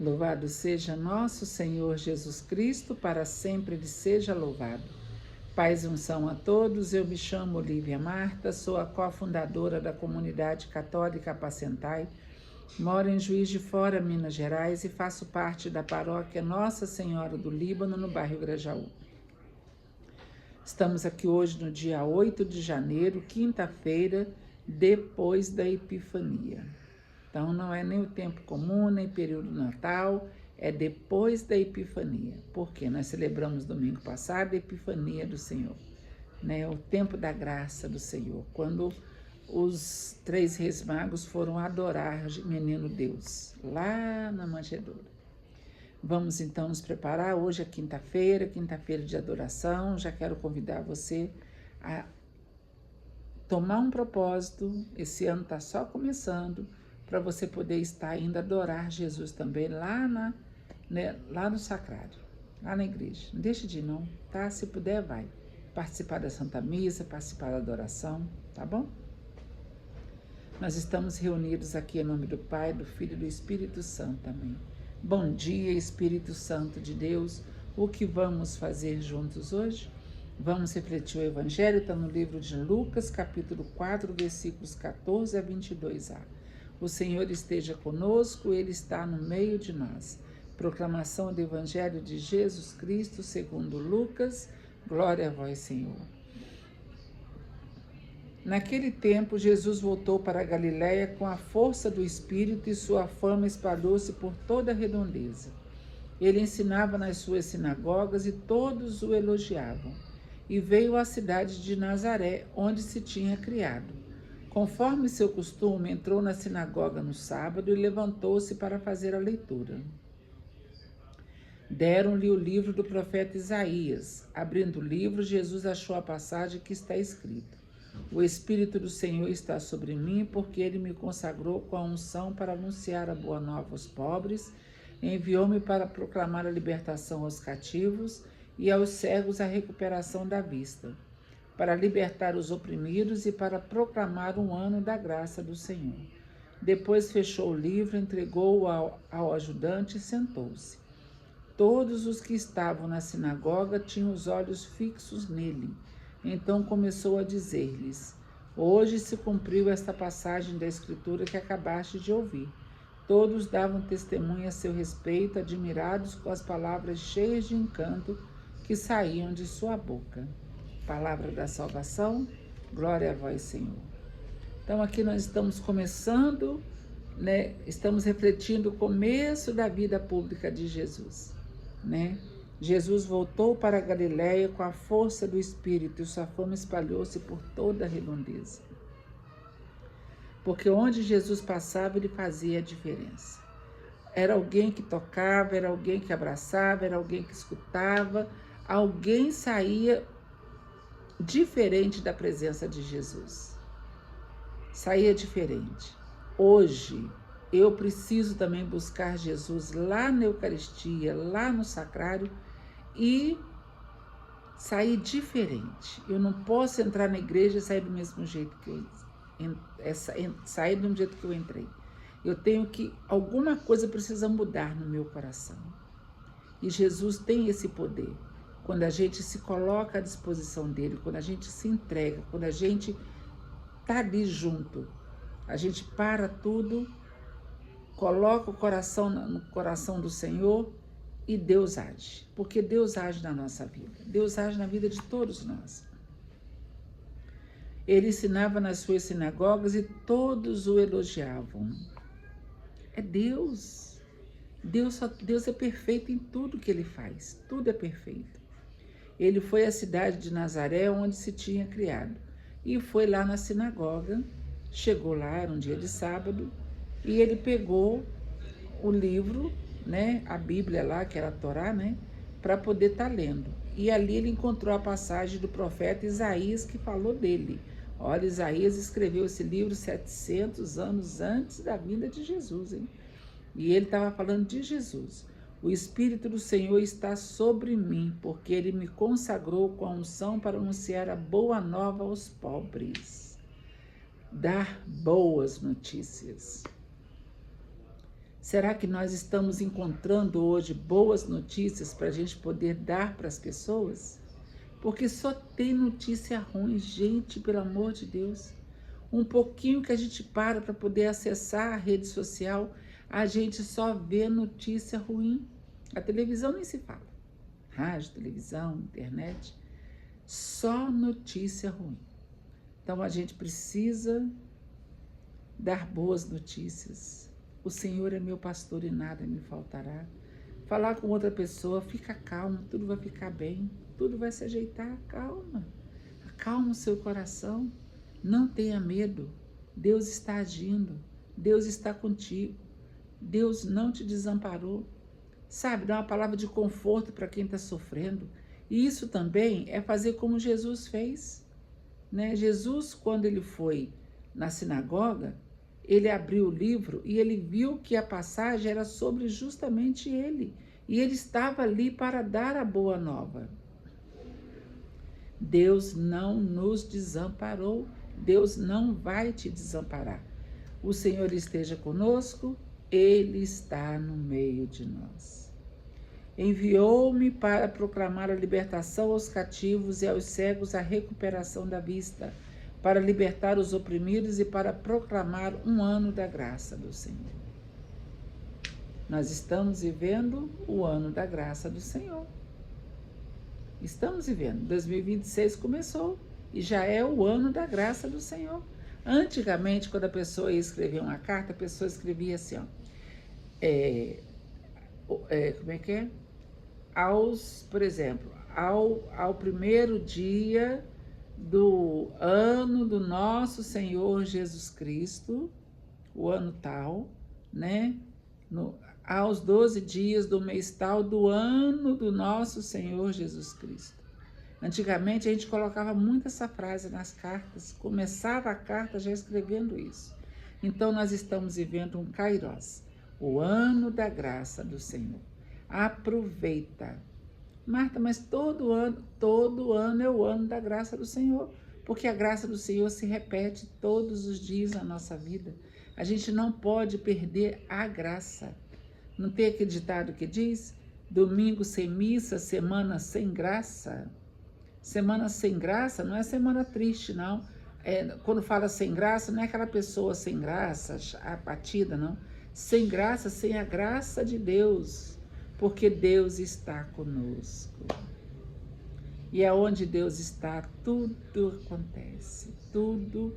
Louvado seja nosso Senhor Jesus Cristo, para sempre Ele seja louvado. Paz e unção a todos, eu me chamo Olívia Marta, sou a cofundadora da Comunidade Católica Apacentai, moro em Juiz de Fora, Minas Gerais e faço parte da paróquia Nossa Senhora do Líbano, no bairro Grajaú. Estamos aqui hoje no dia 8 de janeiro, quinta-feira, depois da Epifania. Então, não é nem o tempo comum, nem período natal, é depois da Epifania. Porque nós celebramos domingo passado a Epifania do Senhor, né? O tempo da graça do Senhor, quando os 3 reis magos foram adorar o menino Deus, lá na manjedoura. Vamos então nos preparar, hoje é quinta-feira de adoração, já quero convidar você a tomar um propósito, esse ano está só começando, para você poder estar indo adorar Jesus também lá no sacrário, lá na igreja. Não deixe de ir não, tá? Se puder, vai. Participar da Santa Missa, participar da adoração, tá bom? Nós estamos reunidos aqui em nome do Pai, do Filho e do Espírito Santo, amém. Bom dia, Espírito Santo de Deus. O que vamos fazer juntos hoje? Vamos refletir o Evangelho, está no livro de Lucas, capítulo 4, versículos 14 a 22a. O Senhor esteja conosco, Ele está no meio de nós. Proclamação do Evangelho de Jesus Cristo, segundo Lucas. Glória a vós, Senhor. Naquele tempo, Jesus voltou para a Galiléia com a força do Espírito e sua fama espalhou-se por toda a redondeza. Ele ensinava nas suas sinagogas e todos o elogiavam. E veio à cidade de Nazaré, onde se tinha criado. Conforme seu costume, entrou na sinagoga no sábado e levantou-se para fazer a leitura. Deram-lhe o livro do profeta Isaías. Abrindo o livro, Jesus achou a passagem que está escrito: O Espírito do Senhor está sobre mim, porque Ele me consagrou com a unção para anunciar a boa nova aos pobres, enviou-me para proclamar a libertação aos cativos e aos cegos a recuperação da vista, para libertar os oprimidos e para proclamar um ano da graça do Senhor. Depois fechou o livro, entregou-o ao ajudante e sentou-se. Todos os que estavam na sinagoga tinham os olhos fixos nele. Então começou a dizer-lhes: Hoje se cumpriu esta passagem da Escritura que acabaste de ouvir. Todos davam testemunho a seu respeito, admirados com as palavras cheias de encanto que saíam de sua boca. Palavra da salvação, glória a vós, Senhor. Então aqui nós estamos começando, né? Estamos refletindo o começo da vida pública de Jesus, né? Jesus voltou para a Galiléia com a força do Espírito e sua fama espalhou-se por toda a redondeza. Porque onde Jesus passava, ele fazia a diferença. Era alguém que tocava, era alguém que abraçava, era alguém que escutava, alguém saía diferente da presença de Jesus. Saía diferente. Hoje, eu preciso também buscar Jesus lá na Eucaristia, lá no sacrário e sair diferente. Eu não posso entrar na igreja e sair do mesmo jeito que sair do jeito que eu entrei. Eu tenho que, alguma coisa precisa mudar no meu coração. E Jesus tem esse poder. Quando a gente se coloca à disposição dele, quando a gente se entrega, quando a gente está ali junto, a gente para tudo, coloca o coração no coração do Senhor e Deus age. Porque Deus age na nossa vida. Deus age na vida de todos nós. Ele ensinava nas suas sinagogas e todos o elogiavam. É Deus. Deus é perfeito em tudo que ele faz. Tudo é perfeito. Ele foi à cidade de Nazaré, onde se tinha criado. E foi lá na sinagoga, chegou lá, era um dia de sábado, e ele pegou o livro, né, a Bíblia lá, que era a Torá, né, para poder estar lendo. E ali ele encontrou a passagem do profeta Isaías que falou dele. Olha, Isaías escreveu esse livro 700 anos antes da vinda de Jesus, hein? E ele estava falando de Jesus. O Espírito do Senhor está sobre mim, porque ele me consagrou com a unção para anunciar a boa nova aos pobres. Dar boas notícias. Será que nós estamos encontrando hoje boas notícias para a gente poder dar para as pessoas? Porque só tem notícia ruim, gente, pelo amor de Deus. Um pouquinho que a gente para poder acessar a rede social, a gente só vê notícia ruim. A televisão nem se fala. Rádio, televisão, internet, só notícia ruim. Então a gente precisa dar boas notícias. O Senhor é meu pastor e nada me faltará. Falar com outra pessoa, fica calma, tudo vai ficar bem, tudo vai se ajeitar, calma. Acalma o seu coração, não tenha medo. Deus está agindo, Deus está contigo, Deus não te desamparou. Sabe, dá uma palavra de conforto para quem está sofrendo. E isso também é fazer como Jesus fez, né? Jesus, quando ele foi na sinagoga, ele abriu o livro e ele viu que a passagem era sobre justamente ele. E ele estava ali para dar a boa nova. Deus não nos desamparou. Deus não vai te desamparar. O Senhor esteja conosco, Ele está no meio de nós. Enviou-me para proclamar a libertação aos cativos e aos cegos a recuperação da vista, para libertar os oprimidos e para proclamar um ano da graça do Senhor. Nós estamos vivendo o ano da graça do Senhor. Estamos vivendo. 2026 começou e já é o ano da graça do Senhor. Antigamente, quando a pessoa ia escrever uma carta, a pessoa escrevia assim, ó, como é que é? Por exemplo, ao primeiro dia do ano do nosso Senhor Jesus Cristo, o ano tal, né? Aos 12 dias do mês tal do ano do nosso Senhor Jesus Cristo. Antigamente a gente colocava muito essa frase nas cartas, começava a carta já escrevendo isso. Então nós estamos vivendo um Kairos, o ano da graça do Senhor. Aproveita. Marta, mas todo ano é o ano da graça do Senhor, porque a graça do Senhor se repete todos os dias na nossa vida. A gente não pode perder a graça. Não tem aquele ditado que diz, domingo sem missa, semana sem graça? Semana sem graça não é semana triste, não. Quando fala sem graça, não é aquela pessoa sem graça, abatida, não. Sem graça, sem a graça de Deus, porque Deus está conosco. E aonde Deus está, tudo acontece, tudo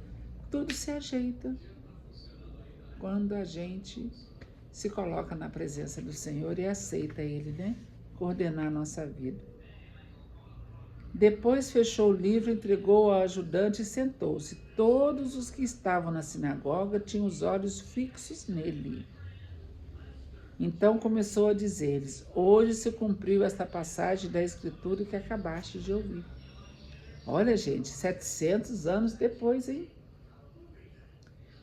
se ajeita. Quando a gente se coloca na presença do Senhor e aceita Ele, né? Coordenar a nossa vida. Depois fechou o livro, entregou ao ajudante e sentou-se. Todos os que estavam na sinagoga tinham os olhos fixos nele. Então começou a dizer-lhes, hoje se cumpriu esta passagem da Escritura que acabaste de ouvir. Olha, gente, 700 anos depois, hein?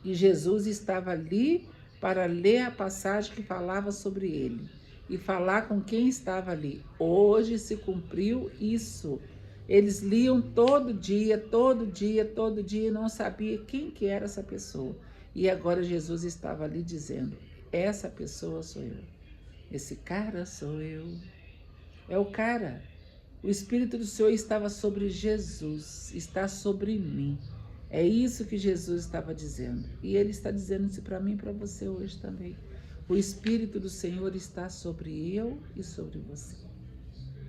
E Jesus estava ali para ler a passagem que falava sobre ele e falar com quem estava ali. Hoje se cumpriu isso. Eles liam todo dia e não sabia quem que era essa pessoa. E agora Jesus estava ali dizendo, essa pessoa sou eu. Esse cara sou eu. É o cara. O Espírito do Senhor estava sobre Jesus, está sobre mim. É isso que Jesus estava dizendo. E Ele está dizendo isso para mim e para você hoje também. O Espírito do Senhor está sobre eu e sobre você.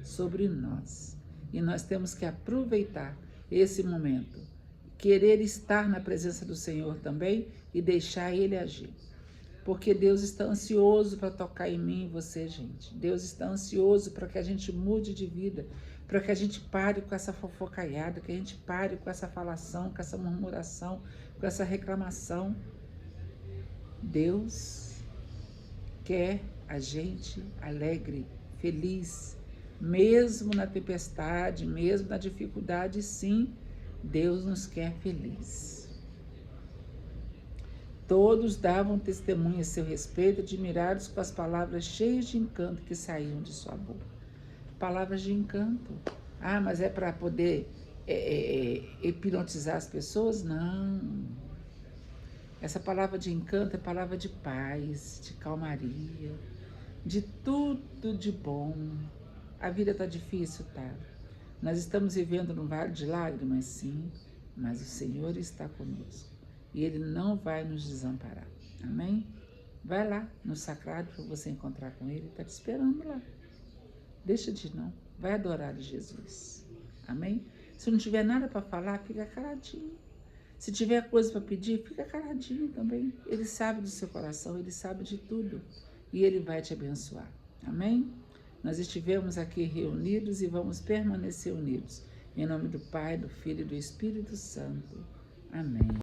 Sobre nós. E nós temos que aproveitar esse momento. Querer estar na presença do Senhor também e deixar Ele agir. Porque Deus está ansioso para tocar em mim e você, gente. Deus está ansioso para que a gente mude de vida, para que a gente pare com essa fofocaiada, que a gente pare com essa falação, com essa murmuração, com essa reclamação. Deus quer a gente alegre, feliz, mesmo na tempestade, mesmo na dificuldade, sim, Deus nos quer feliz. Todos davam testemunho a seu respeito, admirados com as palavras cheias de encanto que saíam de sua boca. Palavras de encanto. Ah, mas é para poder hipnotizar as pessoas? Não. Essa palavra de encanto é palavra de paz, de calmaria, de tudo de bom. A vida está difícil, tá? Nós estamos vivendo num vale de lágrimas, sim, mas o Senhor está conosco e Ele não vai nos desamparar. Amém? Vai lá no sacrário para você encontrar com Ele, está te esperando lá. Deixa de ir não, vai adorar Jesus. Amém? Se não tiver nada para falar, fica caladinho. Se tiver coisa para pedir, fica caladinho também. Ele sabe do seu coração, Ele sabe de tudo e Ele vai te abençoar. Amém? Nós estivemos aqui reunidos e vamos permanecer unidos. Em nome do Pai, do Filho e do Espírito Santo. Amém.